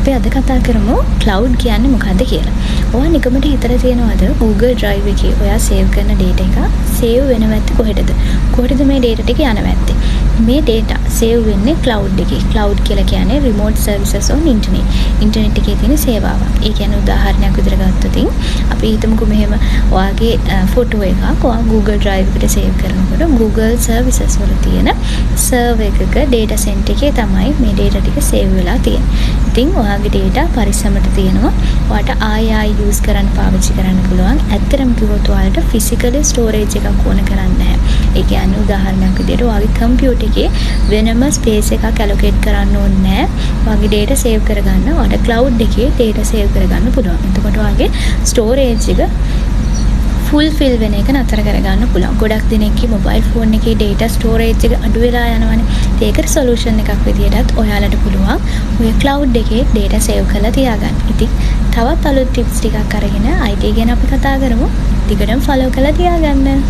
අපි අද කතා කරමු cloud කියන්නේ මොකක්ද කියලා. ඔයා නිකමට හිතලා තියෙනවද Google Drive එකේ ඔයා save කරන data එක save වෙනව ඇත්තේ කොහෙටද? කොහෙටද මේ data ටික යනව ඇත්තේ? මේ data save වෙන්නේ cloud එකේ. Cloud කියලා කියන්නේ remote services on internet. internet එකේ තියෙන සේවාවක්. ඒ කියන්නේ උදාහරණයක් විදිහට ගත්තොත් අපි හිතමුකෝ මෙහෙම ඔයාගේ photo එකක් ඔයා Google Drive එකට save කරනකොට Google services වල තියෙන server එකක data center එකේ තමයි මේ data ටික save වෙලා තියෙන්නේ. ඉතින් ඔයාගේ data පරිස්සමට තියෙනවා. ඔයාට ආයෙ use කරන්න පාවිච්චි කරන්න පුළුවන්. ඇත්තටම කිව්වොත් ඔයාලට physically storage එකක් ඕන කරන්නේ නැහැ. ඒ කියන්නේ උදාහරණයක් විදිහට ඔයාගේ computer එකේ වෙනම space එකක් allocate කරන්න ඕනේ නැහැ. ඔයාගේ data save කරගන්න ඔයාලට cloud එකේ data save කරගන්න පුළුවන්. එතකොට ඔයාගේ storage එක fulfill වෙන එක නතර කරගන්න පුළුවන්. ගොඩක් දෙනෙක්ගේ mobile phone එකේ data storage එක අඩු වෙලා යනවනේ. ඒකට solution එකක් විදියටත් ඔයාලට පුළුවන් ඔය cloud එකේ data save කරලා තියාගන්න. ඉතින් තවත් අලුත් tips ටිකක් අරගෙන IT ගැන අපි කතා කරමු. ටිකටම follow කරලා තියාගන්න.